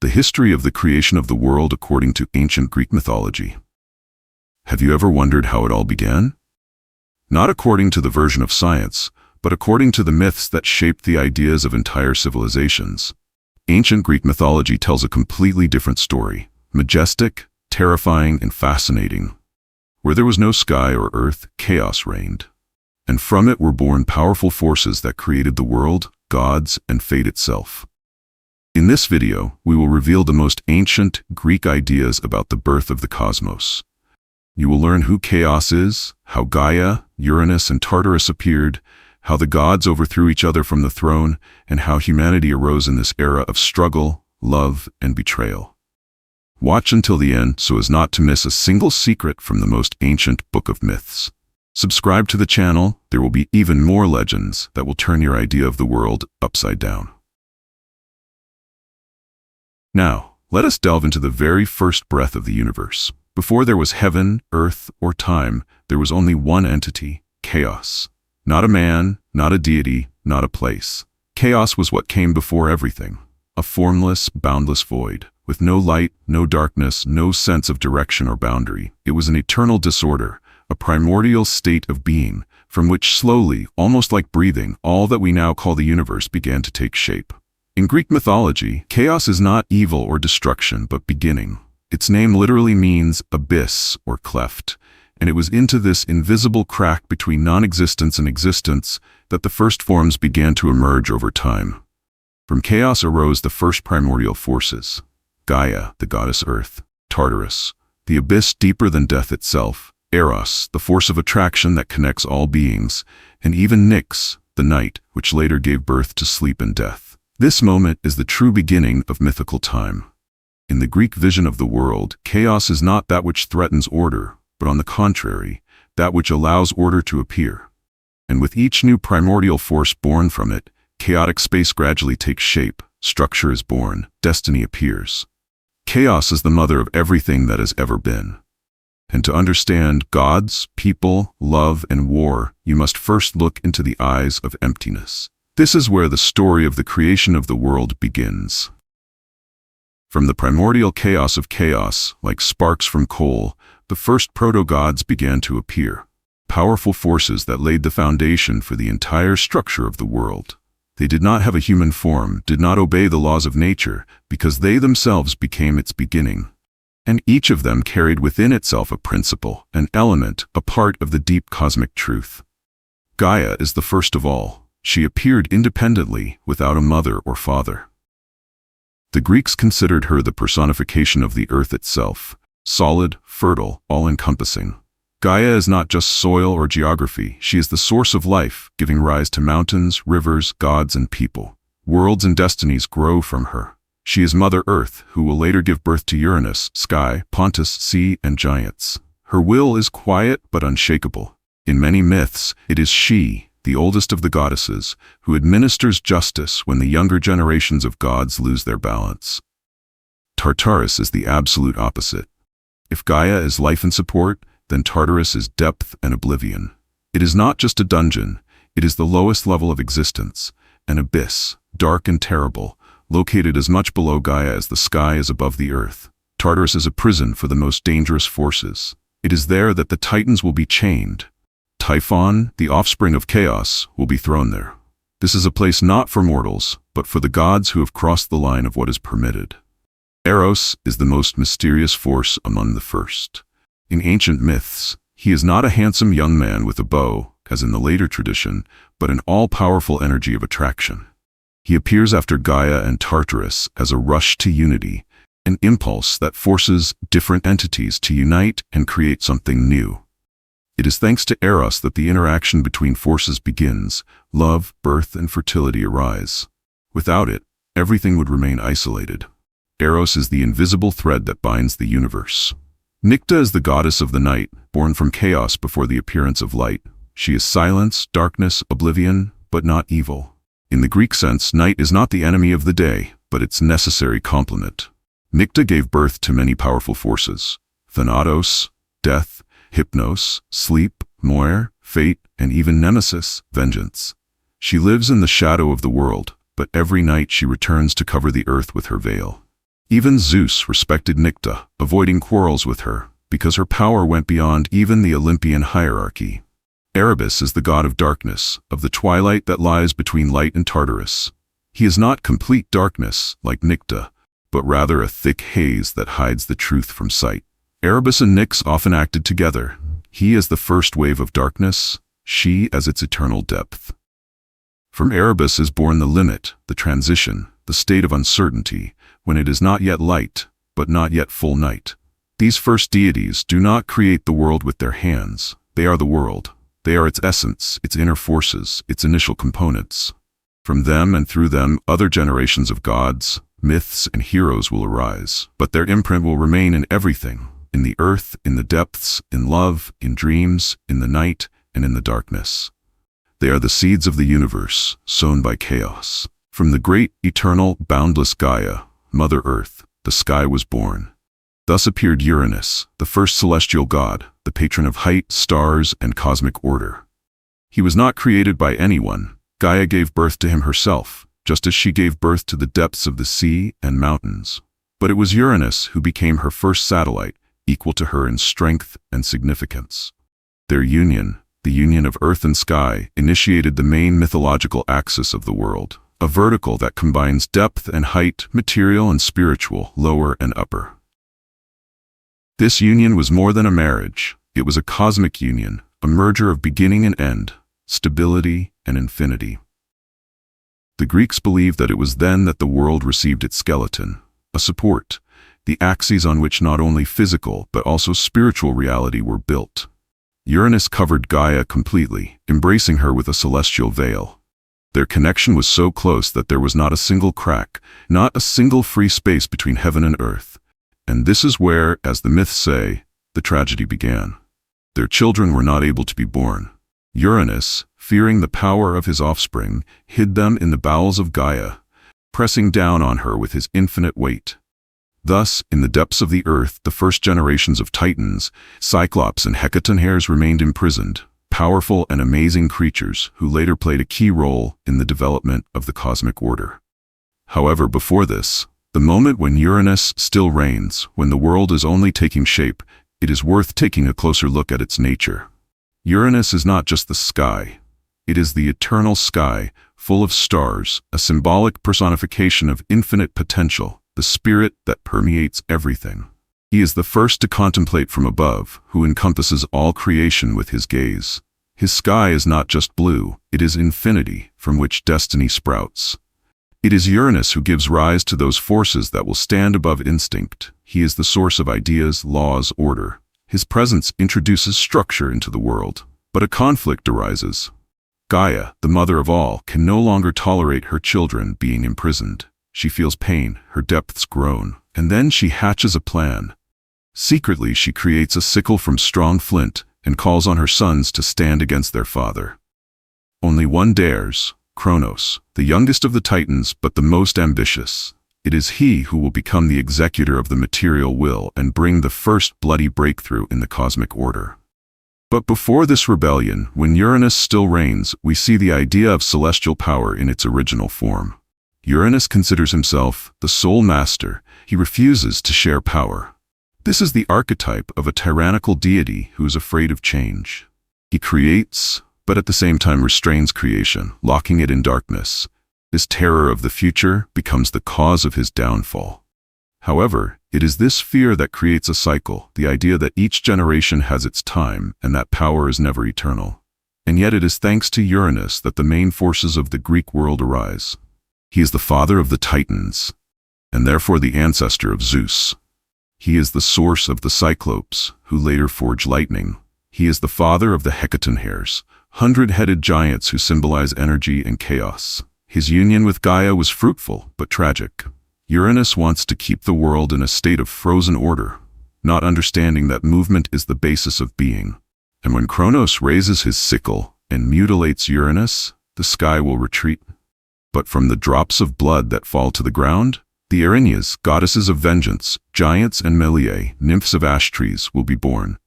the history of the creation of the world according to ancient Greek mythology. Have you ever wondered how it all began? Not according to the version of science, but according to the myths that shaped the ideas of entire civilizations. Ancient Greek mythology tells a completely different story, majestic, terrifying, and fascinating. Where there was no sky or earth, chaos reigned. And from it were born powerful forces that created the world, gods, and fate itself. In this video, we will reveal the most ancient Greek ideas about the birth of the cosmos. You will learn who chaos is, how Gaia, Uranus, and Tartarus appeared, how the gods overthrew each other from the throne, and how humanity arose in this era of struggle, love, and betrayal. Watch until the end so as not to miss a single secret from the most ancient book of myths. Subscribe to the channel, there will be even more legends that will turn your idea of the world upside down. Now, let us delve into the very first breath of the universe. Before there was heaven, earth, or time, there was only one entity, chaos. Not a man, not a deity, not a place. Chaos was what came before everything. A formless, boundless void, with no light, no darkness, no sense of direction or boundary. It was an eternal disorder, a primordial state of being, from which slowly, almost like breathing, all that we now call the universe began to take shape. In Greek mythology, chaos is not evil or destruction, but beginning. Its name literally means abyss or cleft, and it was into this invisible crack between non-existence and existence that the first forms began to emerge over time. From chaos arose the first primordial forces: Gaia, the goddess earth; Tartarus, the abyss deeper than death itself; Eros, the force of attraction that connects all beings; and even Nyx, the night, which later gave birth to sleep and death. This moment is the true beginning of mythical time. In the Greek vision of the world, chaos is not that which threatens order, but on the contrary, that which allows order to appear. And with each new primordial force born from it, chaotic space gradually takes shape, structure is born, destiny appears. Chaos is the mother of everything that has ever been. And to understand gods, people, love, and war, you must first look into the eyes of emptiness. This is where the story of the creation of the world begins. From the primordial chaos of chaos, like sparks from coal, the first proto-gods began to appear. Powerful forces that laid the foundation for the entire structure of the world. They did not have a human form, did not obey the laws of nature, because they themselves became its beginning. And each of them carried within itself a principle, an element, a part of the deep cosmic truth. Gaia is the first of all. She appeared independently, without a mother or father. The Greeks considered her the personification of the earth itself, solid, fertile, all-encompassing. Gaia is not just soil or geography, she is the source of life, giving rise to mountains, rivers, gods, and people. Worlds and destinies grow from her. She is Mother Earth, who will later give birth to Uranus, sky, Pontus, sea, and giants. Her will is quiet but unshakable. In many myths, it is she, the oldest of the goddesses, who administers justice when the younger generations of gods lose their balance. Tartarus is the absolute opposite. If Gaia is life and support, then Tartarus is depth and oblivion. It is not just a dungeon, it is the lowest level of existence, an abyss, dark and terrible, located as much below Gaia as the sky is above the earth. Tartarus is a prison for the most dangerous forces. It is there that the Titans will be chained. Typhon, the offspring of chaos, will be thrown there. This is a place not for mortals, but for the gods who have crossed the line of what is permitted. Eros is the most mysterious force among the first. In ancient myths, he is not a handsome young man with a bow, as in the later tradition, but an all-powerful energy of attraction. He appears after Gaia and Tartarus as a rush to unity, an impulse that forces different entities to unite and create something new. It is thanks to Eros that the interaction between forces begins. Love, birth, and fertility arise. Without it, everything would remain isolated. Eros is the invisible thread that binds the universe. Nycta is the goddess of the night, born from chaos before the appearance of light. She is silence, darkness, oblivion, but not evil. In the Greek sense, night is not the enemy of the day, but its necessary complement. Nycta gave birth to many powerful forces: Thanatos, death; Hypnos, sleep; Moir, fate; and even Nemesis, vengeance. She lives in the shadow of the world, but every night she returns to cover the earth with her veil. Even Zeus respected Nycta, avoiding quarrels with her, because her power went beyond even the Olympian hierarchy. Erebus is the god of darkness, of the twilight that lies between light and Tartarus. He is not complete darkness, like Nycta, but rather a thick haze that hides the truth from sight. Erebus and Nyx often acted together, he as the first wave of darkness, she as its eternal depth. From Erebus is born the limit, the transition, the state of uncertainty, when it is not yet light, but not yet full night. These first deities do not create the world with their hands, they are the world. They are its essence, its inner forces, its initial components. From them and through them, other generations of gods, myths, and heroes will arise, but their imprint will remain in everything, in the earth, in the depths, in love, in dreams, in the night, and in the darkness. They are the seeds of the universe, sown by chaos. From the great, eternal, boundless Gaia, Mother Earth, the sky was born. Thus appeared Uranus, the first celestial god, the patron of height, stars, and cosmic order. He was not created by anyone. Gaia gave birth to him herself, just as she gave birth to the depths of the sea and mountains. But it was Uranus who became her first satellite, equal to her in strength and significance. Their union, the union of earth and sky, initiated the main mythological axis of the world, a vertical that combines depth and height, material and spiritual, lower and upper. This union was more than a marriage. It was a cosmic union, a merger of beginning and end, stability and infinity. The Greeks believed that it was then that the world received its skeleton, a support, the axes on which not only physical but also spiritual reality were built. Uranus covered Gaia completely, embracing her with a celestial veil. Their connection was so close that there was not a single crack, not a single free space between heaven and earth. And this is where, as the myths say, the tragedy began. Their children were not able to be born. Uranus, fearing the power of his offspring, hid them in the bowels of Gaia, pressing down on her with his infinite weight. Thus, in the depths of the earth, the first generations of Titans, Cyclops and Hecatoncheires remained imprisoned, powerful and amazing creatures who later played a key role in the development of the cosmic order. However, before this, the moment when Uranus still reigns, when the world is only taking shape, it is worth taking a closer look at its nature. Uranus is not just the sky. It is the eternal sky, full of stars, a symbolic personification of infinite potential, the spirit that permeates everything. He is the first to contemplate from above, who encompasses all creation with his gaze. His sky is not just blue, it is infinity, from which destiny sprouts. It is Uranus who gives rise to those forces that will stand above instinct. He is the source of ideas, laws, order. His presence introduces structure into the world. But a conflict arises. Gaia, the mother of all, can no longer tolerate her children being imprisoned. She feels pain, her depths groan, and then she hatches a plan. Secretly, she creates a sickle from strong flint and calls on her sons to stand against their father. Only one dares. Kronos, the youngest of the Titans but the most ambitious. It is he who will become the executor of the material will and bring the first bloody breakthrough in the cosmic order. But before this rebellion, when Uranus still reigns, we see the idea of celestial power in its original form. Uranus considers himself the sole master. He refuses to share power. This is the archetype of a tyrannical deity who is afraid of change. He creates, but at the same time restrains creation, locking it in darkness. This terror of the future becomes the cause of his downfall. However, it is this fear that creates a cycle, the idea that each generation has its time and that power is never eternal. And yet it is thanks to Uranus that the main forces of the Greek world arise. He is the father of the Titans, and therefore the ancestor of Zeus. He is the source of the Cyclopes, who later forge lightning. He is the father of the Hecatoncheires, 100-headed giants who symbolize energy and chaos. His union with Gaia was fruitful, but tragic. Uranus wants to keep the world in a state of frozen order, not understanding that movement is the basis of being. And when Kronos raises his sickle and mutilates Uranus, the sky will retreat. But from the drops of blood that fall to the ground, the Erinyes, goddesses of vengeance, giants and Meliae, nymphs of ash trees, will be born.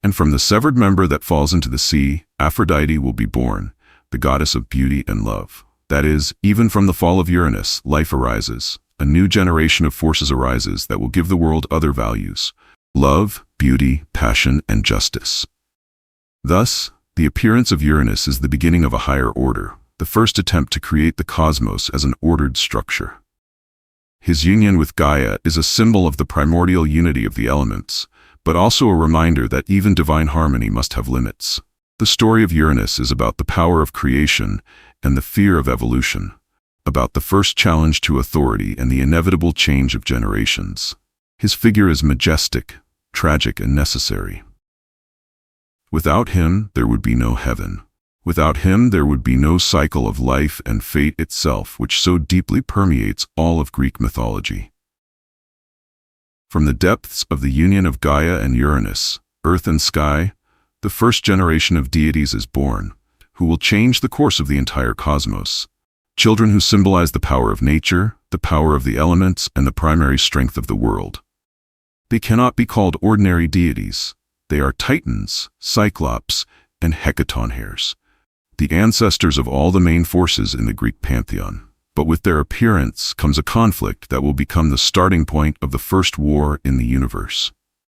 And from the severed member that falls into the sea, Aphrodite will be born, the goddess of beauty and love. That is, even from the fall of Uranus, life arises, a new generation of forces arises that will give the world other values: love, beauty, passion, and justice. Thus, the appearance of Uranus is the beginning of a higher order, the first attempt to create the cosmos as an ordered structure. His union with Gaia is a symbol of the primordial unity of the elements, but also a reminder that even divine harmony must have limits. The story of Uranus is about the power of creation and the fear of evolution, about the first challenge to authority and the inevitable change of generations. His figure is majestic, tragic, and necessary. Without him, there would be no heaven. Without him, there would be no cycle of life and fate itself, which so deeply permeates all of Greek mythology. From the depths of the union of Gaia and Uranus, earth and sky, the first generation of deities is born, who will change the course of the entire cosmos. Children who symbolize the power of nature, the power of the elements, and the primary strength of the world. They cannot be called ordinary deities. They are titans, cyclops, and hecatonchires, the ancestors of all the main forces in the Greek pantheon. But with their appearance comes a conflict that will become the starting point of the first war in the universe.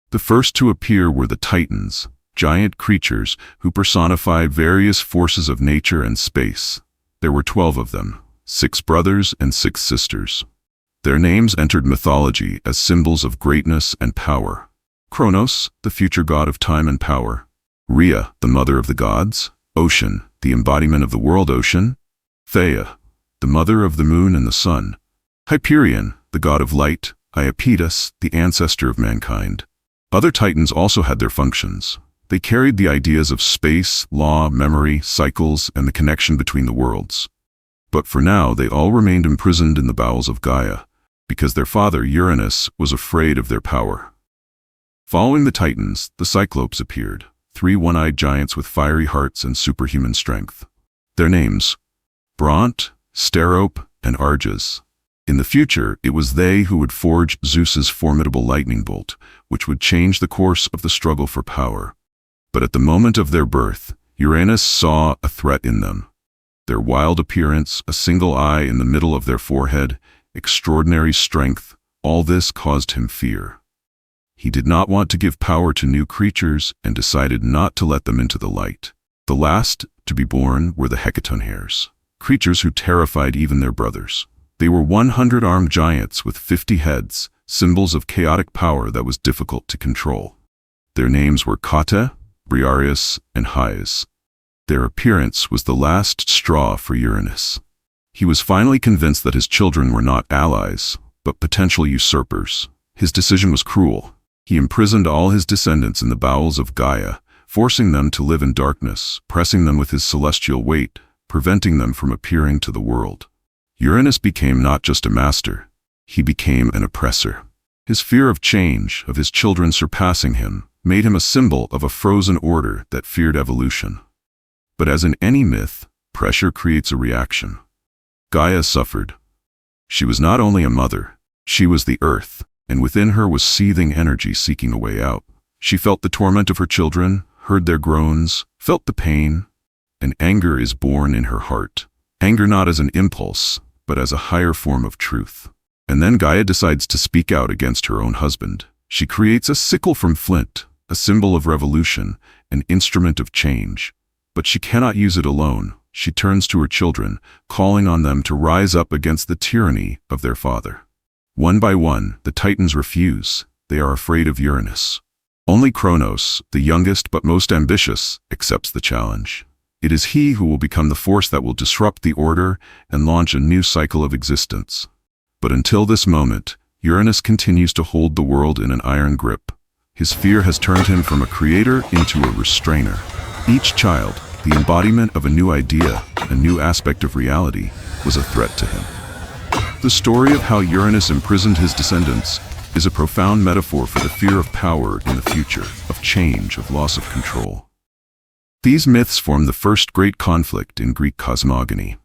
The first to appear were the Titans, giant creatures who personified various forces of nature and space. There were 12 of them, 6 brothers and 6 sisters. Their names entered mythology as symbols of greatness and power. Kronos, the future god of time and power. Rhea, the mother of the gods. Ocean, the embodiment of the world ocean. Theia, the mother of the moon and the sun. Hyperion, the god of light. Iapetus, the ancestor of mankind. Other titans also had their functions. They carried the ideas of space, law, memory, cycles, and the connection between the worlds. But for now, they all remained imprisoned in the bowels of Gaia, because their father, Uranus, was afraid of their power. Following the Titans, the Cyclopes appeared, 3 one-eyed giants with fiery hearts and superhuman strength. Their names: Bront, Sterope, and Arges. In the future, it was they who would forge Zeus's formidable lightning bolt, which would change the course of the struggle for power. But at the moment of their birth, Uranus saw a threat in them. Their wild appearance, a single eye in the middle of their forehead, extraordinary strength, all this caused him fear. He did not want to give power to new creatures and decided not to let them into the light. The last to be born were the hecatonchires, creatures who terrified even their brothers. They were 100-armed giants with 50 heads, symbols of chaotic power that was difficult to control. Their names were Kate, Briareus, and Hyes. Their appearance was the last straw for Uranus. He was finally convinced that his children were not allies, but potential usurpers. His decision was cruel. He imprisoned all his descendants in the bowels of Gaia, forcing them to live in darkness, pressing them with his celestial weight, preventing them from appearing to the world. Uranus became not just a master, he became an oppressor. His fear of change, of his children surpassing him, made him a symbol of a frozen order that feared evolution. But as in any myth, pressure creates a reaction. Gaia suffered. She was not only a mother, she was the earth, and within her was seething energy seeking a way out. She felt the torment of her children, heard their groans, felt the pain, and anger is born in her heart. Anger not as an impulse, but as a higher form of truth. And then Gaia decides to speak out against her own husband. She creates a sickle from flint, a symbol of revolution, an instrument of change. But she cannot use it alone. She turns to her children, calling on them to rise up against the tyranny of their father. One by one, the Titans refuse. They are afraid of Uranus. Only Kronos, the youngest but most ambitious, accepts the challenge. It is he who will become the force that will disrupt the order and launch a new cycle of existence. But until this moment, Uranus continues to hold the world in an iron grip. His fear has turned him from a creator into a restrainer. Each child, the embodiment of a new idea, a new aspect of reality, was a threat to him. The story of how Uranus imprisoned his descendants is a profound metaphor for the fear of power in the future, of change, of loss of control. These myths form the first great conflict in Greek cosmogony.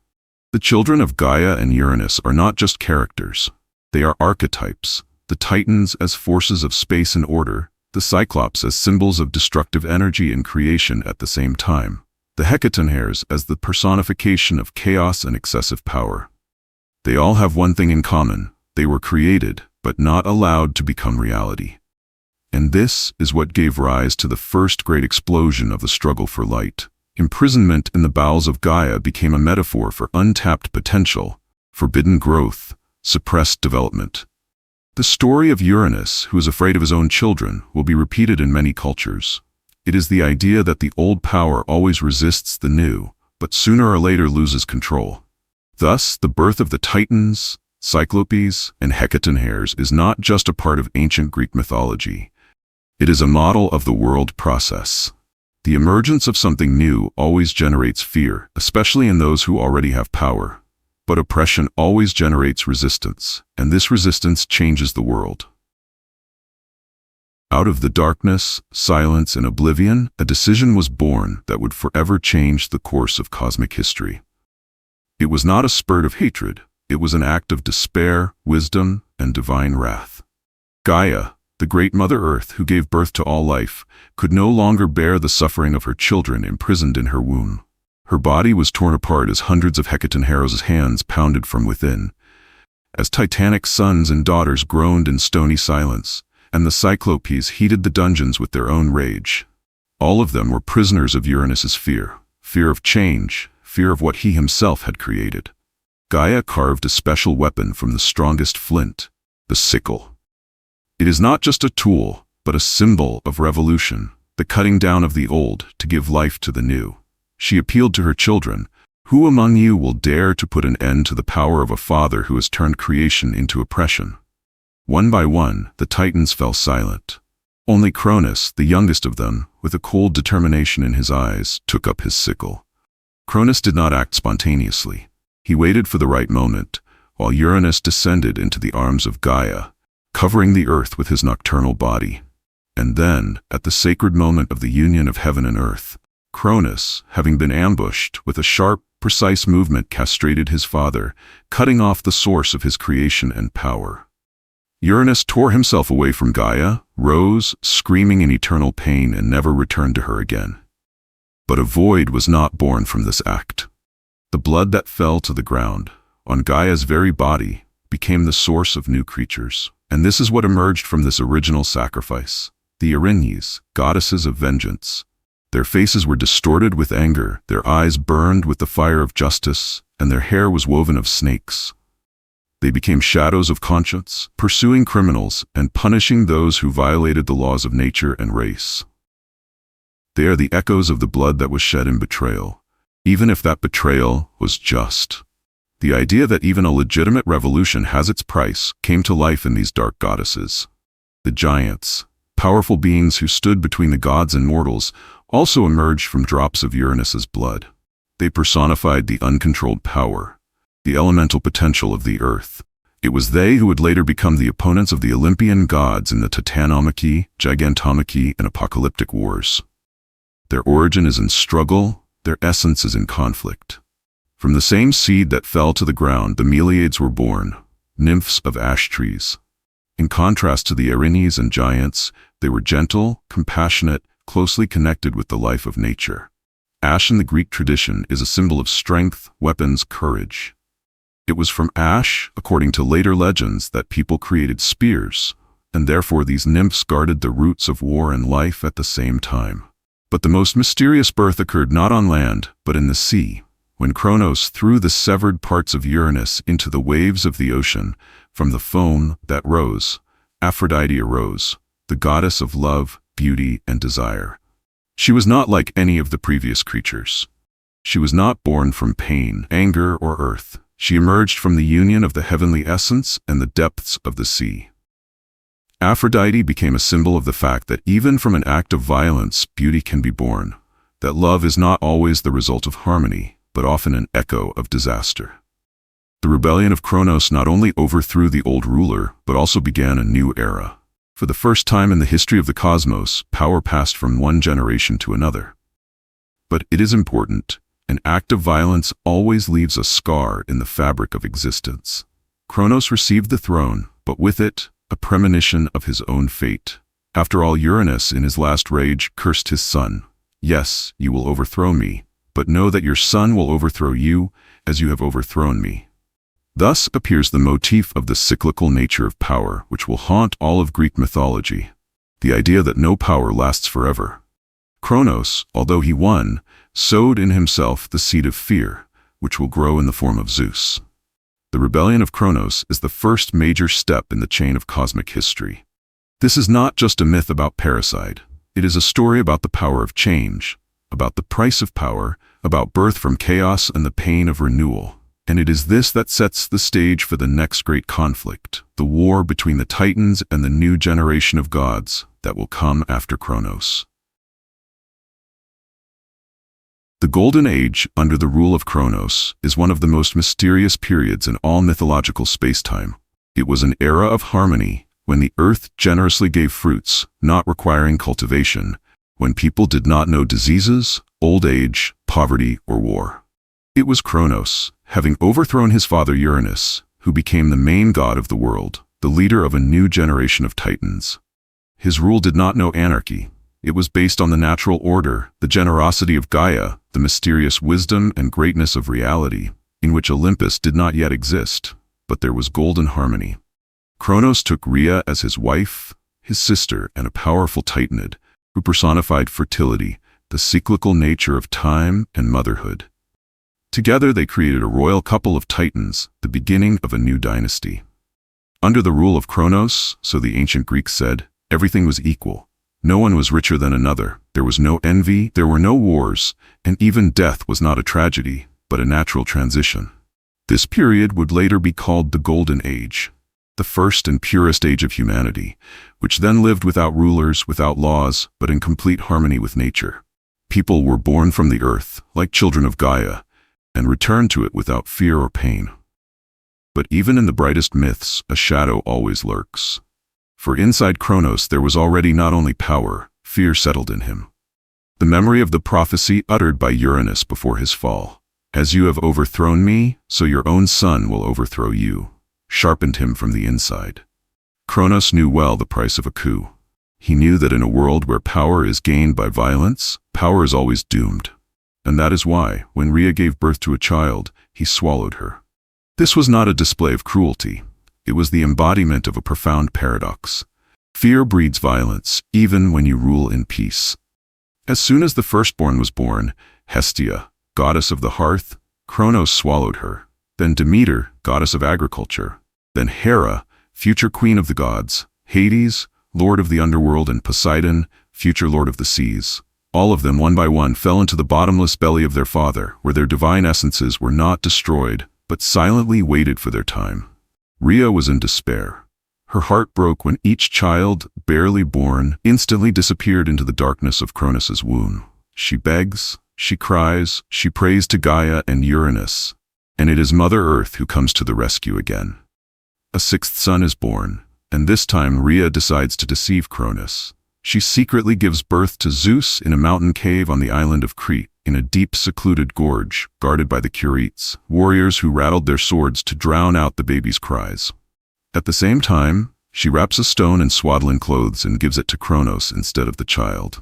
The children of Gaia and Uranus are not just characters. They are archetypes, the Titans as forces of space and order, the Cyclops as symbols of destructive energy and creation at the same time, the hecatonchires as the personification of chaos and excessive power. They all have one thing in common: They were created, but not allowed to become reality. And this is what gave rise to the first great explosion of the struggle for light. Imprisonment in the bowels of Gaia became a metaphor for untapped potential, forbidden growth, suppressed development. The story of Uranus, who is afraid of his own children, will be repeated in many cultures. It is the idea that the old power always resists the new, but sooner or later loses control. Thus, the birth of the Titans, Cyclopes, and Hecatoncheires is not just a part of ancient Greek mythology. It is a model of the world process. The emergence of something new always generates fear, especially in those who already have power. But oppression always generates resistance, and this resistance changes the world. Out of the darkness, silence, and oblivion, a decision was born that would forever change the course of cosmic history. It was not a spurt of hatred. It was an act of despair, wisdom, and divine wrath. Gaia, the great Mother Earth who gave birth to all life, could no longer bear the suffering of her children imprisoned in her womb. Her body was torn apart as hundreds of Hecatoncheiros' hands pounded from within, as titanic sons and daughters groaned in stony silence, and the Cyclopes heated the dungeons with their own rage. All of them were prisoners of Uranus's fear of change, fear of what he himself had created. Gaia carved a special weapon from the strongest flint, the sickle. It is not just a tool, but a symbol of revolution, the cutting down of the old to give life to the new. She appealed to her children, "Who among you will dare to put an end to the power of a father who has turned creation into oppression?" One by one, the Titans fell silent. Only Cronus, the youngest of them, with a cold determination in his eyes, took up his sickle. Cronus did not act spontaneously. He waited for the right moment, while Uranus descended into the arms of Gaia, covering the earth with his nocturnal body. And then, at the sacred moment of the union of heaven and earth, Cronus, having been ambushed, with a sharp, precise movement castrated his father, cutting off the source of his creation and power. Uranus tore himself away from Gaia, rose, screaming in eternal pain, and never returned to her again. But a void was not born from this act. The blood that fell to the ground, on Gaia's very body, became the source of new creatures. And this is what emerged from this original sacrifice: the Erinyes, goddesses of vengeance. Their faces were distorted with anger, their eyes burned with the fire of justice, and their hair was woven of snakes. They became shadows of conscience, pursuing criminals and punishing those who violated the laws of nature and race. They are the echoes of the blood that was shed in betrayal, even if that betrayal was just. The idea that even a legitimate revolution has its price came to life in these dark goddesses. The giants, powerful beings who stood between the gods and mortals, also emerged from drops of Uranus's blood. They personified the uncontrolled power, the elemental potential of the earth. It was they who would later become the opponents of the Olympian gods in the Titanomachy, Gigantomachy, and Apocalyptic wars. Their origin is in struggle, their essence is in conflict. From the same seed that fell to the ground, the Meliades were born, nymphs of ash trees. In contrast to the Erinyes and giants, they were gentle, compassionate, closely connected with the life of nature. Ash in the Greek tradition is a symbol of strength, weapons, courage. It was from ash, according to later legends, that people created spears, and therefore these nymphs guarded the roots of war and life at the same time. But the most mysterious birth occurred not on land, but in the sea. When Cronos threw the severed parts of Uranus into the waves of the ocean, from the foam that rose, Aphrodite arose, the goddess of love, beauty, and desire. She was not like any of the previous creatures. She was not born from pain, anger, or earth. She emerged from the union of the heavenly essence and the depths of the sea. Aphrodite became a symbol of the fact that even from an act of violence, beauty can be born, that love is not always the result of harmony, but often an echo of disaster. The rebellion of Cronos not only overthrew the old ruler, but also began a new era. For the first time in the history of the cosmos, power passed from one generation to another. But it is important, an act of violence always leaves a scar in the fabric of existence. Cronos received the throne, but with it, a premonition of his own fate. After all, Uranus, in his last rage, cursed his son. "Yes, you will overthrow me, but know that your son will overthrow you, as you have overthrown me." Thus appears the motif of the cyclical nature of power, which will haunt all of Greek mythology, the idea that no power lasts forever. Kronos, although he won, sowed in himself the seed of fear, which will grow in the form of Zeus. The rebellion of Kronos is the first major step in the chain of cosmic history. This is not just a myth about parricide. It is a story about the power of change, about the price of power, about birth from chaos and the pain of renewal. And it is this that sets the stage for the next great conflict, the war between the Titans and the new generation of gods that will come after Kronos. The Golden Age, under the rule of Kronos, is one of the most mysterious periods in all mythological space-time. It was an era of harmony, when the earth generously gave fruits, not requiring cultivation, when people did not know diseases, old age, poverty, or war. It was Kronos, having overthrown his father Uranus, who became the main god of the world, the leader of a new generation of Titans. His rule did not know anarchy. It was based on the natural order, the generosity of Gaia, the mysterious wisdom and greatness of reality, in which Olympus did not yet exist, but there was golden harmony. Kronos took Rhea as his wife, his sister, and a powerful Titanid, who personified fertility, the cyclical nature of time and motherhood. Together they created a royal couple of Titans, the beginning of a new dynasty. Under the rule of Kronos, so the ancient Greeks said, everything was equal. No one was richer than another, there was no envy, there were no wars, and even death was not a tragedy, but a natural transition. This period would later be called the Golden Age, the first and purest age of humanity, which then lived without rulers, without laws, but in complete harmony with nature. People were born from the earth, like children of Gaia, and returned to it without fear or pain. But even in the brightest myths, a shadow always lurks. For inside Kronos there was already not only power, fear settled in him. The memory of the prophecy uttered by Uranus before his fall, "As you have overthrown me, so your own son will overthrow you," sharpened him from the inside. Kronos knew well the price of a coup. He knew that in a world where power is gained by violence, power is always doomed. And that is why, when Rhea gave birth to a child, he swallowed her. This was not a display of cruelty. It was the embodiment of a profound paradox. Fear breeds violence, even when you rule in peace. As soon as the firstborn was born, Hestia, goddess of the hearth, Kronos swallowed her. Then Demeter, goddess of agriculture. Then Hera, future queen of the gods. Hades, lord of the underworld, and Poseidon, future lord of the seas. All of them, one by one, fell into the bottomless belly of their father, where their divine essences were not destroyed, but silently waited for their time. Rhea was in despair. Her heart broke when each child, barely born, instantly disappeared into the darkness of Kronos' womb. She begs, she cries, she prays to Gaia and Uranus, and it is Mother Earth who comes to the rescue again. A sixth son is born, and this time Rhea decides to deceive Kronos. She secretly gives birth to Zeus in a mountain cave on the island of Crete, in a deep secluded gorge, guarded by the Curetes, warriors who rattled their swords to drown out the baby's cries. At the same time, she wraps a stone in swaddling clothes and gives it to Kronos instead of the child.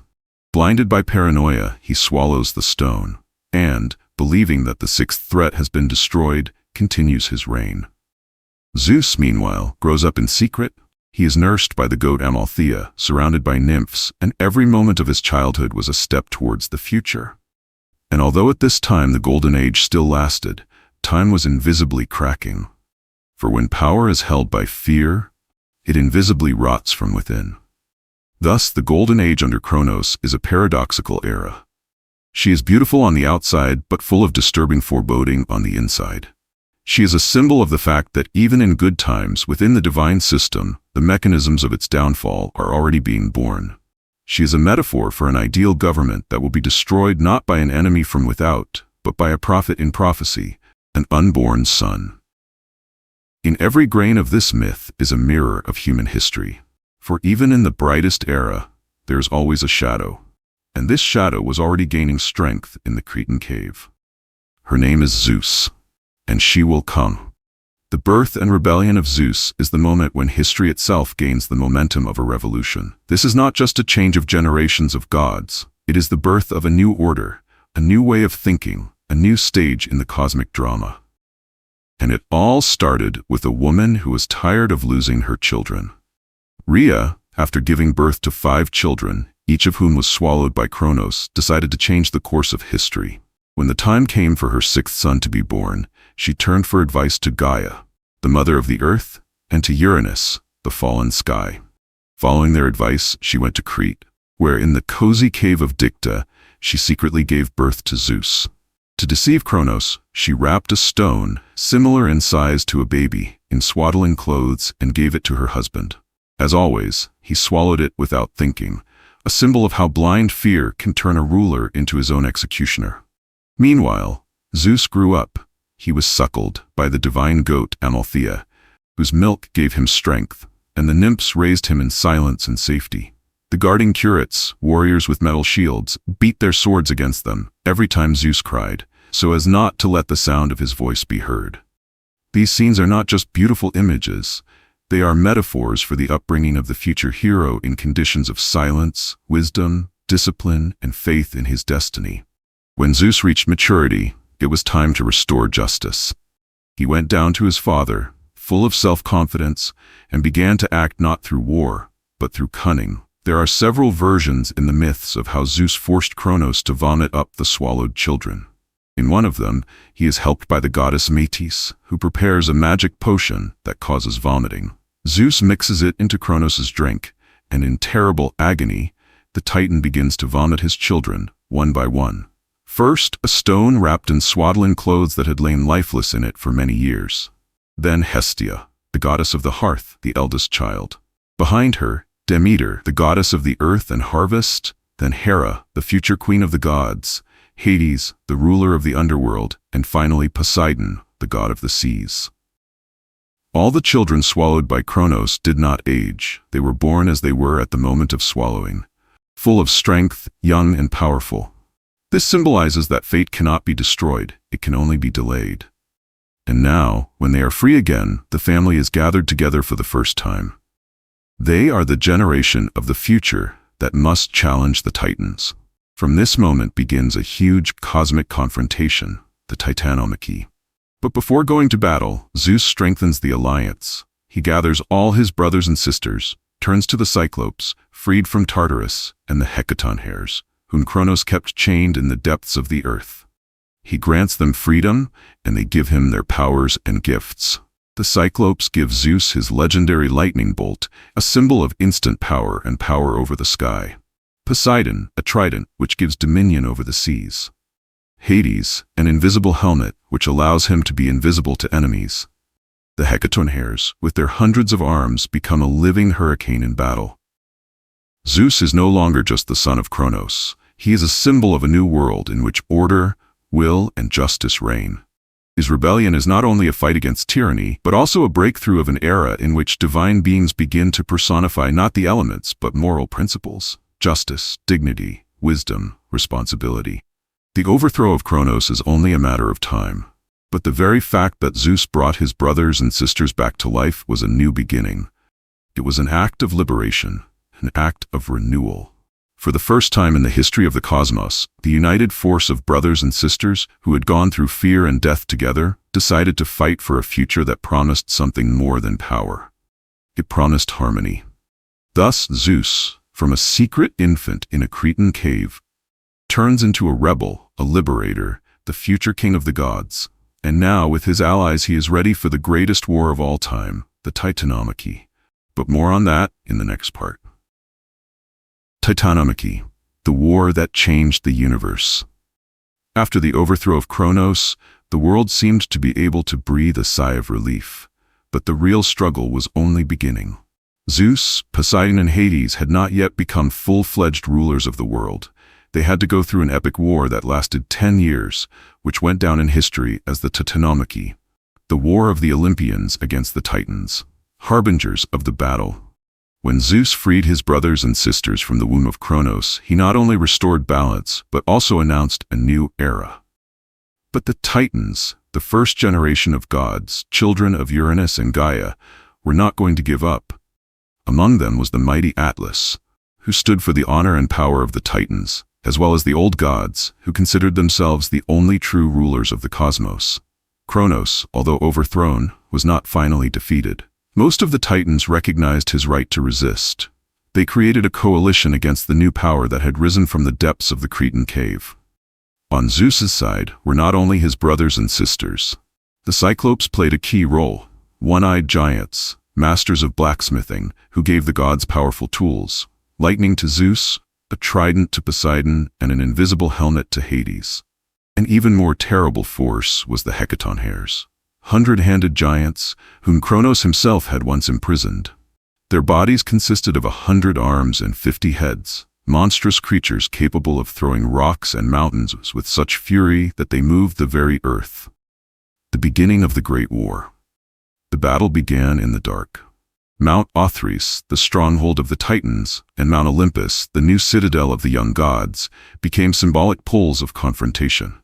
Blinded by paranoia, he swallows the stone, and, believing that the sixth threat has been destroyed, continues his reign. Zeus, meanwhile, grows up in secret. He is nursed by the goat Amalthea, surrounded by nymphs, and every moment of his childhood was a step towards the future. And although at this time the Golden Age still lasted, time was invisibly cracking. For when power is held by fear, it invisibly rots from within. Thus, the Golden Age under Kronos is a paradoxical era. She is beautiful on the outside, but full of disturbing foreboding on the inside. She is a symbol of the fact that even in good times within the divine system, the mechanisms of its downfall are already being born. She is a metaphor for an ideal government that will be destroyed not by an enemy from without, but by a prophet in prophecy, an unborn son. In every grain of this myth is a mirror of human history. For even in the brightest era, there is always a shadow. And this shadow was already gaining strength in the Cretan cave. Her name is Zeus, and she will come. The birth and rebellion of Zeus is the moment when history itself gains the momentum of a revolution. This is not just a change of generations of gods. It is the birth of a new order, a new way of thinking, a new stage in the cosmic drama. And it all started with a woman who was tired of losing her children. Rhea, after giving birth to 5 children, each of whom was swallowed by Kronos, decided to change the course of history. When the time came for her 6th son to be born, she turned for advice to Gaia, the mother of the earth, and to Uranus, the fallen sky. Following their advice, she went to Crete, where in the cozy cave of Dicta, she secretly gave birth to Zeus. To deceive Kronos, she wrapped a stone, similar in size to a baby, in swaddling clothes and gave it to her husband. As always, he swallowed it without thinking, a symbol of how blind fear can turn a ruler into his own executioner. Meanwhile, Zeus grew up. He was suckled by the divine goat Amalthea, whose milk gave him strength, and the nymphs raised him in silence and safety. The guarding curates, warriors with metal shields, beat their swords against them every time Zeus cried, so as not to let the sound of his voice be heard. These scenes are not just beautiful images, they are metaphors for the upbringing of the future hero in conditions of silence, wisdom, discipline, and faith in his destiny. When Zeus reached maturity, it was time to restore justice. He went down to his father, full of self-confidence, and began to act not through war, but through cunning. There are several versions in the myths of how Zeus forced Kronos to vomit up the swallowed children. In one of them, he is helped by the goddess Metis, who prepares a magic potion that causes vomiting. Zeus mixes it into Kronos' drink, and in terrible agony, the Titan begins to vomit his children, one by one. First, a stone wrapped in swaddling clothes that had lain lifeless in it for many years. Then Hestia, the goddess of the hearth, the eldest child. Behind her, Demeter, the goddess of the earth and harvest, then Hera, the future queen of the gods, Hades, the ruler of the underworld, and finally Poseidon, the god of the seas. All the children swallowed by Kronos did not age. They were born as they were at the moment of swallowing, full of strength, young and powerful. This symbolizes that fate cannot be destroyed, it can only be delayed. And now, when they are free again, the family is gathered together for the first time. They are the generation of the future that must challenge the Titans. From this moment begins a huge cosmic confrontation, the Titanomachy. But before going to battle, Zeus strengthens the alliance. He gathers all his brothers and sisters, turns to the Cyclopes, freed from Tartarus, and the Hecatoncheires, whom Kronos kept chained in the depths of the earth. He grants them freedom, and they give him their powers and gifts. The Cyclopes give Zeus his legendary lightning bolt, a symbol of instant power and power over the sky. Poseidon, a trident, which gives dominion over the seas. Hades, an invisible helmet, which allows him to be invisible to enemies. The Hecatoncheires, with their hundreds of arms, become a living hurricane in battle. Zeus is no longer just the son of Kronos. He is a symbol of a new world in which order, will, and justice reign. His rebellion is not only a fight against tyranny, but also a breakthrough of an era in which divine beings begin to personify not the elements, but moral principles: justice, dignity, wisdom, responsibility. The overthrow of Kronos is only a matter of time. But the very fact that Zeus brought his brothers and sisters back to life was a new beginning. It was an act of liberation, an act of renewal. For the first time in the history of the cosmos, the united force of brothers and sisters who had gone through fear and death together decided to fight for a future that promised something more than power. It promised harmony. Thus Zeus, from a secret infant in a Cretan cave, turns into a rebel, a liberator, the future king of the gods. And now, with his allies, he is ready for the greatest war of all time, the Titanomachy. But more on that in the next part. Titanomachy, the war that changed the universe. After the overthrow of Kronos, the world seemed to be able to breathe a sigh of relief. But the real struggle was only beginning. Zeus, Poseidon, and Hades had not yet become full-fledged rulers of the world. They had to go through an epic war that lasted 10 years, which went down in history as the Titanomachy, the war of the Olympians against the Titans, harbingers of the battle. When Zeus freed his brothers and sisters from the womb of Kronos, he not only restored balance, but also announced a new era. But the Titans, the first generation of gods, children of Uranus and Gaia, were not going to give up. Among them was the mighty Atlas, who stood for the honor and power of the Titans, as well as the old gods, who considered themselves the only true rulers of the cosmos. Kronos, although overthrown, was not finally defeated. Most of the Titans recognized his right to resist. They created a coalition against the new power that had risen from the depths of the Cretan cave. On Zeus's side were not only his brothers and sisters. The Cyclopes played a key role, one-eyed giants, masters of blacksmithing, who gave the gods powerful tools. Lightning to Zeus, a trident to Poseidon, and an invisible helmet to Hades. An even more terrible force was the hecatonchires, hundred-handed giants whom Kronos himself had once imprisoned. Their bodies consisted of 100 arms and 50 heads, monstrous creatures capable of throwing rocks and mountains with such fury that they moved the very earth. The beginning of the Great War. The battle began in the dark. Mount Othrys, the stronghold of the Titans, and Mount Olympus, the new citadel of the young gods, became symbolic poles of confrontation.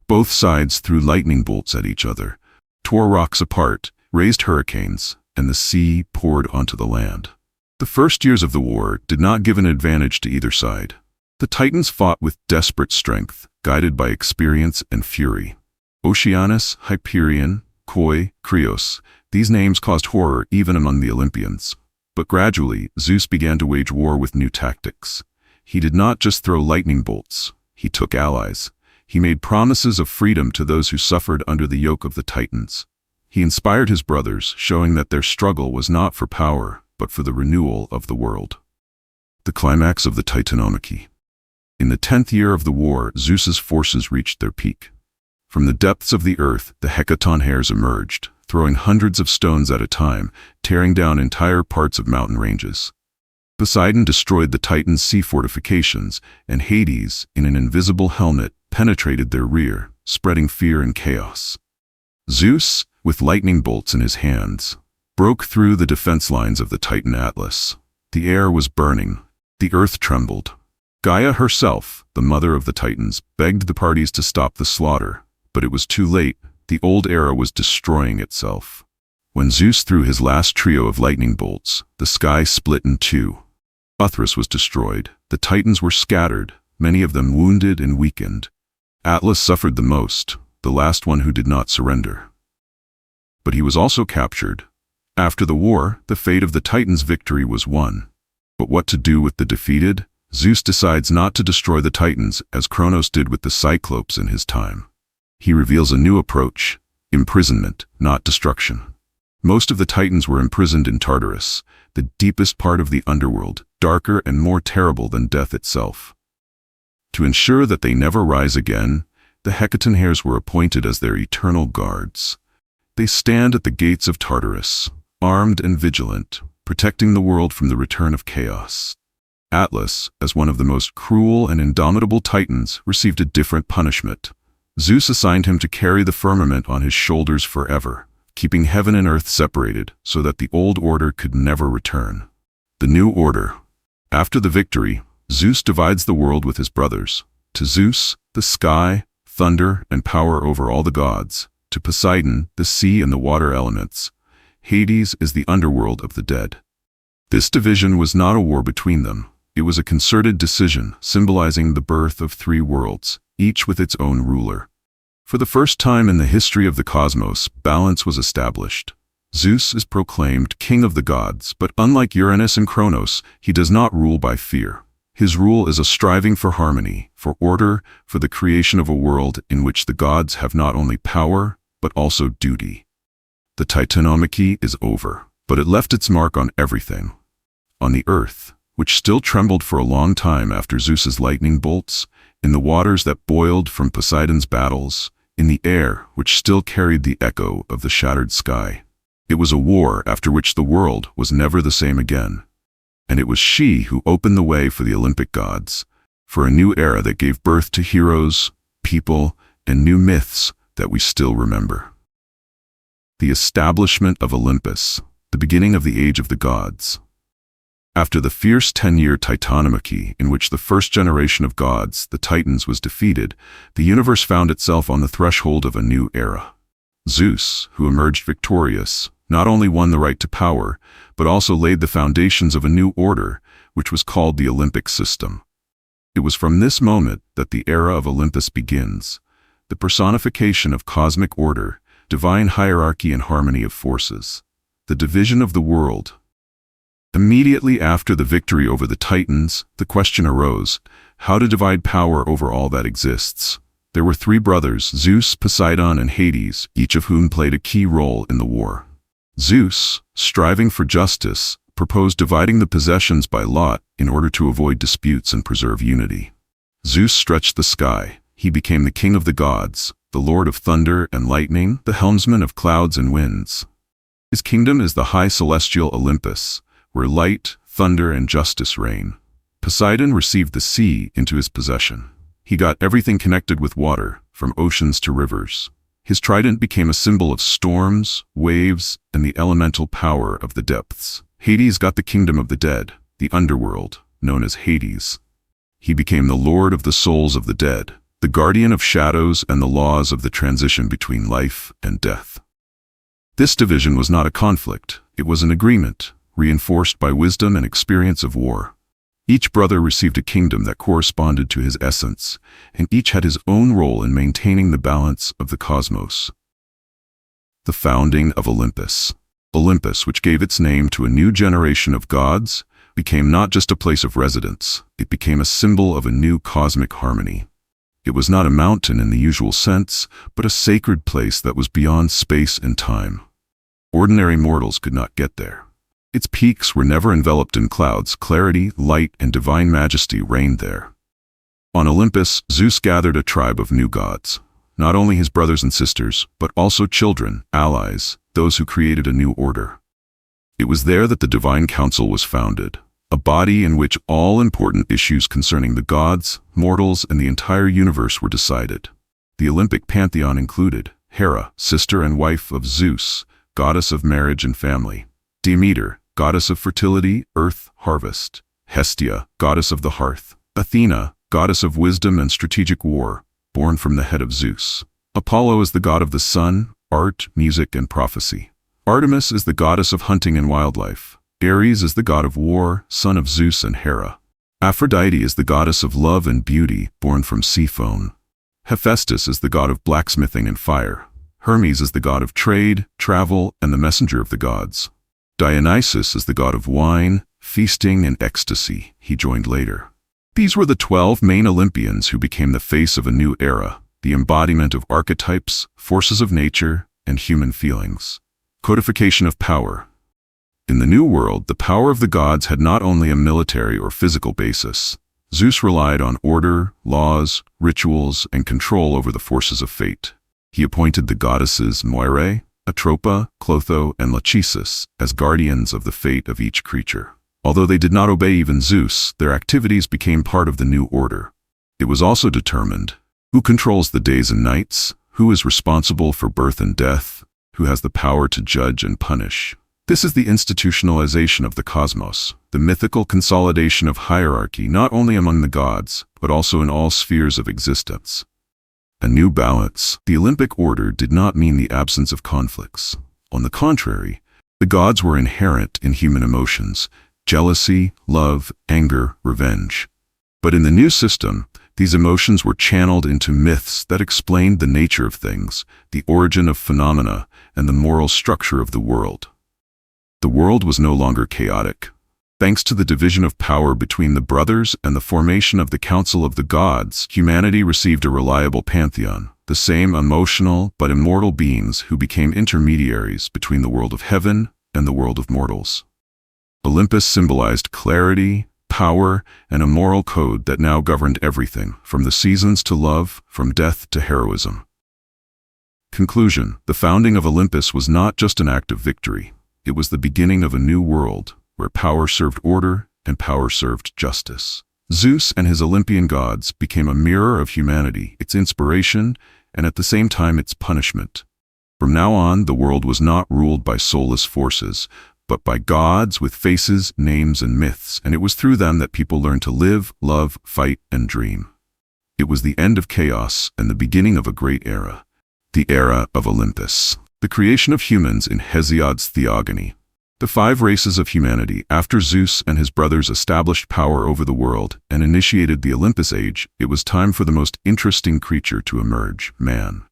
Both sides threw lightning bolts at each other, tore rocks apart, raised hurricanes, and the sea poured onto the land. The first years of the war did not give an advantage to either side. The Titans fought with desperate strength, guided by experience and fury. Oceanus, Hyperion, Koi, Krios, these names caused horror even among the Olympians. But gradually, Zeus began to wage war with new tactics. He did not just throw lightning bolts, he took allies. He made promises of freedom to those who suffered under the yoke of the Titans. He inspired his brothers, showing that their struggle was not for power, but for the renewal of the world. The climax of the Titanomachy. In the 10th year of the war, Zeus's forces reached their peak. From the depths of the earth, the hecatonchires emerged, throwing hundreds of stones at a time, tearing down entire parts of mountain ranges. Poseidon destroyed the Titans' sea fortifications, and Hades, in an invisible helmet, penetrated their rear, spreading fear and chaos. Zeus, with lightning bolts in his hands, broke through the defense lines of the Titan Atlas. The air was burning. The earth trembled. Gaia herself, the mother of the Titans, begged the parties to stop the slaughter, but it was too late. The old era was destroying itself. When Zeus threw his last trio of lightning bolts, the sky split in two. Othrys was destroyed. The Titans were scattered, many of them wounded and weakened. Atlas suffered the most, the last one who did not surrender. But he was also captured. After the war, the fate of the Titans' victory was won. But what to do with the defeated? Zeus decides not to destroy the Titans as Kronos did with the Cyclopes in his time. He reveals a new approach: imprisonment, not destruction. Most of the Titans were imprisoned in Tartarus, the deepest part of the underworld, darker and more terrible than death itself. To ensure that they never rise again, the hecatonchires were appointed as their eternal guards. They stand at the gates of Tartarus, armed and vigilant, protecting the world from the return of chaos. Atlas, as one of the most cruel and indomitable Titans, received a different punishment. Zeus assigned him to carry the firmament on his shoulders forever, keeping heaven and earth separated so that the old order could never return. The new order. After the victory, Zeus divides the world with his brothers. To Zeus, the sky, thunder, and power over all the gods. To Poseidon, the sea and the water elements. Hades is the underworld of the dead. This division was not a war between them. It was a concerted decision, symbolizing the birth of three worlds, each with its own ruler. For the first time in the history of the cosmos, balance was established. Zeus is proclaimed king of the gods, but unlike Uranus and Kronos, he does not rule by fear. His rule is a striving for harmony, for order, for the creation of a world in which the gods have not only power, but also duty. The Titanomachy is over, but it left its mark on everything. On the earth, which still trembled for a long time after Zeus's lightning bolts, in the waters that boiled from Poseidon's battles, in the air which still carried the echo of the shattered sky. It was a war after which the world was never the same again. And it was she who opened the way for the Olympic gods, for a new era that gave birth to heroes, people, and new myths that we still remember. The establishment of Olympus, the beginning of the age of the gods. After the fierce 10-year Titanomachy, in which the first generation of gods, the Titans, was defeated, the universe found itself on the threshold of a new era. Zeus, who emerged victorious, not only won the right to power, but also laid the foundations of a new order, which was called the Olympic system. It was from this moment that the era of Olympus begins, the personification of cosmic order, divine hierarchy and harmony of forces. The division of the world. Immediately after the victory over the Titans, the question arose, how to divide power over all that exists. There were three brothers, Zeus, Poseidon, and Hades, each of whom played a key role in the war. Zeus, striving for justice, proposed dividing the possessions by lot in order to avoid disputes and preserve unity. Zeus stretched the sky. He became the king of the gods, the lord of thunder and lightning, the helmsman of clouds and winds. His kingdom is the high celestial Olympus, where light, thunder, and justice reign. Poseidon received the sea into his possession. He got everything connected with water, from oceans to rivers. His trident became a symbol of storms, waves, and the elemental power of the depths. Hades got the kingdom of the dead, the underworld, known as Hades. He became the lord of the souls of the dead, the guardian of shadows and the laws of the transition between life and death. This division was not a conflict, it was an agreement, reinforced by wisdom and experience of war. Each brother received a kingdom that corresponded to his essence, and each had his own role in maintaining the balance of the cosmos. The founding of Olympus. Olympus, which gave its name to a new generation of gods, became not just a place of residence, it became a symbol of a new cosmic harmony. It was not a mountain in the usual sense, but a sacred place that was beyond space and time. Ordinary mortals could not get there. Its peaks were never enveloped in clouds. Clarity, light, and divine majesty reigned there. On Olympus, Zeus gathered a tribe of new gods, not only his brothers and sisters, but also children, allies, those who created a new order. It was there that the divine council was founded, a body in which all important issues concerning the gods, mortals, and the entire universe were decided. The Olympic pantheon included Hera, sister and wife of Zeus, goddess of marriage and family; Demeter, goddess of fertility, earth, harvest; Hestia, goddess of the hearth; Athena, goddess of wisdom and strategic war, born from the head of Zeus; Apollo is the god of the sun, art, music, and prophecy; Artemis is the goddess of hunting and wildlife; Ares is the god of war, son of Zeus and Hera; Aphrodite is the goddess of love and beauty, born from sea foam; Hephaestus is the god of blacksmithing and fire; Hermes is the god of trade, travel, and the messenger of the gods; Dionysus is the god of wine, feasting, and ecstasy. He joined later. These were the 12 main Olympians who became the face of a new era, the embodiment of archetypes, forces of nature, and human feelings. Codification of power. In the new world, the power of the gods had not only a military or physical basis. Zeus relied on order, laws, rituals, and control over the forces of fate. He appointed the goddesses Moirae, Atropa, Clotho, and Lachesis as guardians of the fate of each creature. Although they did not obey even Zeus, their activities became part of the new order. It was also determined who controls the days and nights, who is responsible for birth and death, who has the power to judge and punish. This is the institutionalization of the cosmos, the mythical consolidation of hierarchy not only among the gods, but also in all spheres of existence. A new balance. The Olympic order did not mean the absence of conflicts. On the contrary, the gods were inherent in human emotions: jealousy, love, anger, revenge. But in the new system, these emotions were channeled into myths that explained the nature of things, the origin of phenomena, and the moral structure of the world. The world was no longer chaotic. Thanks to the division of power between the brothers and the formation of the Council of the Gods, humanity received a reliable pantheon, the same emotional but immortal beings who became intermediaries between the world of heaven and the world of mortals. Olympus symbolized clarity, power, and a moral code that now governed everything, from the seasons to love, from death to heroism. Conclusion. The founding of Olympus was not just an act of victory. It was the beginning of a new world, where power served order and power served justice. Zeus and his Olympian gods became a mirror of humanity, its inspiration, and at the same time its punishment. From now on, the world was not ruled by soulless forces, but by gods with faces, names, and myths, and it was through them that people learned to live, love, fight, and dream. It was the end of chaos and the beginning of a great era, the era of Olympus, the creation of humans in Hesiod's theogony. The 5 races of humanity, after Zeus and his brothers established power over the world and initiated the Olympus Age, it was time for the most interesting creature to emerge: man.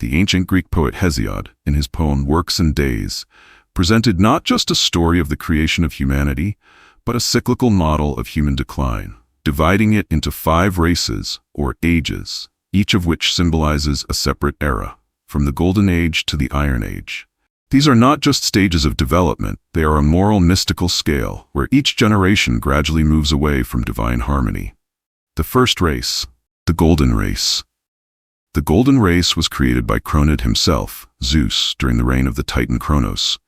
The ancient Greek poet Hesiod, in his poem Works and Days, presented not just a story of the creation of humanity, but a cyclical model of human decline, dividing it into 5 races, or ages, each of which symbolizes a separate era, from the Golden Age to the Iron Age. These are not just stages of development, they are a moral mystical scale, where each generation gradually moves away from divine harmony. The first race, the Golden Race. The Golden Race was created by Cronid himself, Zeus, during the reign of the Titan Kronos.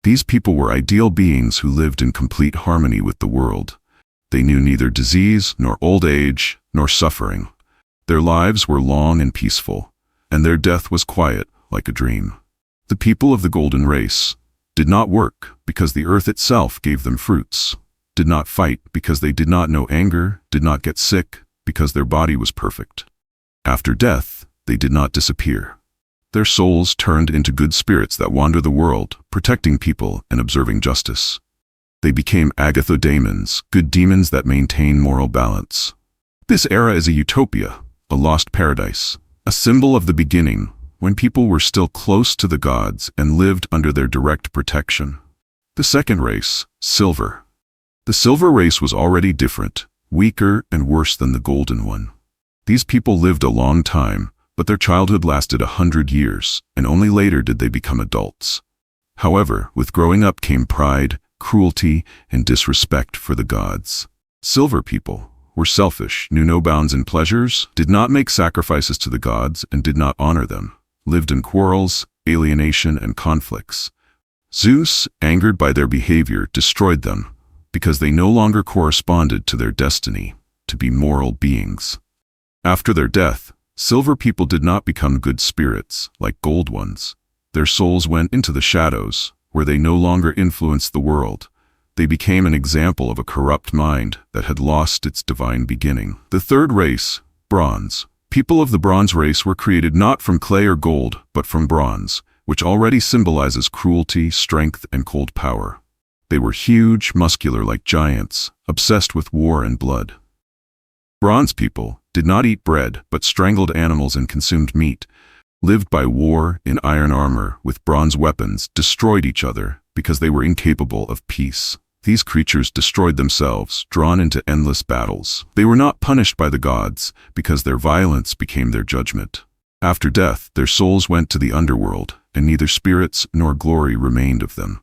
These people were ideal beings who lived in complete harmony with the world. They knew neither disease, nor old age, nor suffering. Their lives were long and peaceful, and their death was quiet, like a dream. The people of the Golden Race did not work because the earth itself gave them fruits, did not fight because they did not know anger, did not get sick because their body was perfect. After death, they did not disappear. Their souls turned into good spirits that wander the world, protecting people and observing justice. They became agathodemons, good demons that maintain moral balance. This era is a utopia, a lost paradise, a symbol of the beginning, when people were still close to the gods and lived under their direct protection. The second race, Silver. The Silver Race was already different, weaker and worse than the Golden one. These people lived a long time, but their childhood lasted 100 years, and only later did they become adults. However, with growing up came pride, cruelty, and disrespect for the gods. Silver people were selfish, knew no bounds in pleasures, did not make sacrifices to the gods, and did not honor them, lived in quarrels, alienation, and conflicts. Zeus, angered by their behavior, destroyed them, because they no longer corresponded to their destiny, to be moral beings. After their death, Silver people did not become good spirits, like gold ones. Their souls went into the shadows, where they no longer influenced the world. They became an example of a corrupt mind that had lost its divine beginning. The third race, Bronze. People of the Bronze Race were created not from clay or gold, but from bronze, which already symbolizes cruelty, strength, and cold power. They were huge, muscular like giants, obsessed with war and blood. Bronze people did not eat bread, but strangled animals and consumed meat, lived by war in iron armor with bronze weapons, destroyed each other because they were incapable of peace. These creatures destroyed themselves, drawn into endless battles. They were not punished by the gods because their violence became their judgment. After death, their souls went to the underworld, and neither spirits nor glory remained of them.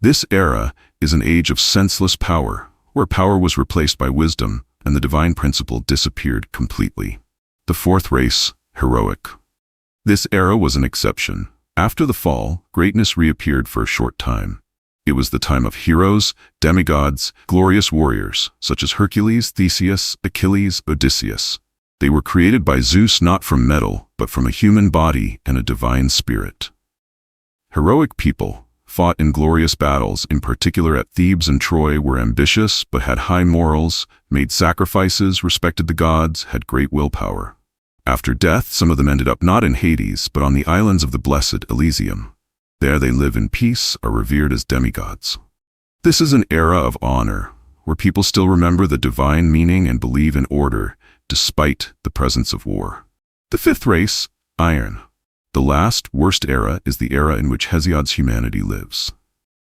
This era is an age of senseless power, where power was replaced by wisdom, and the divine principle disappeared completely. The fourth race, Heroic. This era was an exception. After the fall, greatness reappeared for a short time. It was the time of heroes, demigods, glorious warriors, such as Hercules, Theseus, Achilles, Odysseus. They were created by Zeus not from metal, but from a human body and a divine spirit. Heroic people fought in glorious battles, in particular at Thebes and Troy, were ambitious but had high morals, made sacrifices, respected the gods, had great willpower. After death, some of them ended up not in Hades, but on the islands of the blessed Elysium. There they live in peace, are revered as demigods. This is an era of honor, where people still remember the divine meaning and believe in order, despite the presence of war. The fifth race, Iron. The last, worst era is the era in which Hesiod's humanity lives.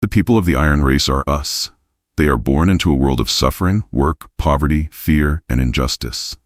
The people of the Iron Race are us. They are born into a world of suffering, work, poverty, fear, and injustice.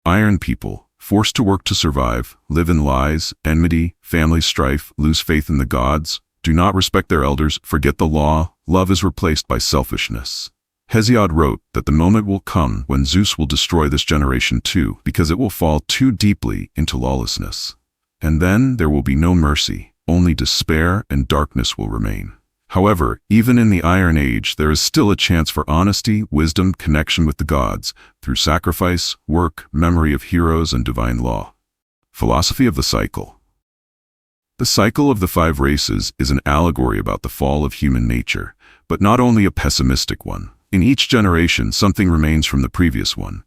Iron people, forced to work to survive, live in lies, enmity, family strife, lose faith in the gods, do not respect their elders, forget the law, love is replaced by selfishness. Hesiod wrote that the moment will come when Zeus will destroy this generation too, because it will fall too deeply into lawlessness. And then there will be no mercy, only despair and darkness will remain. However, even in the Iron Age, there is still a chance for honesty, wisdom, connection with the gods, through sacrifice, work, memory of heroes, and divine law. Philosophy of the cycle. The cycle of the 5 races is an allegory about the fall of human nature, but not only a pessimistic one. In each generation, something remains from the previous one,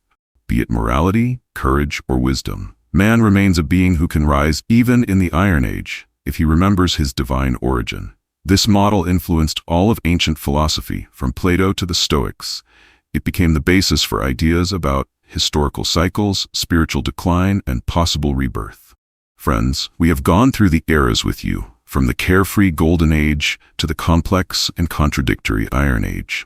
be it morality, courage, or wisdom. Man remains a being who can rise even in the Iron Age, if he remembers his divine origin. This model influenced all of ancient philosophy, from Plato to the Stoics. It became the basis for ideas about historical cycles, spiritual decline, and possible rebirth. Friends, we have gone through the eras with you, from the carefree Golden Age to the complex and contradictory Iron Age.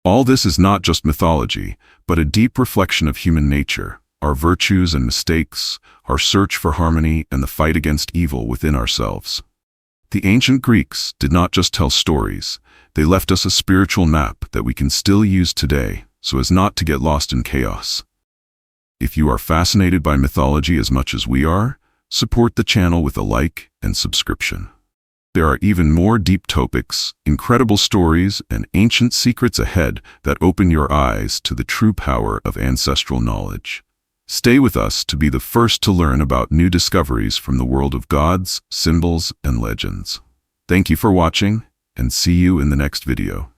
All this is not just mythology, but a deep reflection of human nature, our virtues and mistakes, our search for harmony and the fight against evil within ourselves. The ancient Greeks did not just tell stories, they left us a spiritual map that we can still use today so as not to get lost in chaos. If you are fascinated by mythology as much as we are, support the channel with a like and subscription. There are even more deep topics, incredible stories, and ancient secrets ahead that open your eyes to the true power of ancestral knowledge. Stay with us to be the first to learn about new discoveries from the world of gods, symbols, and legends. Thank you for watching, and see you in the next video.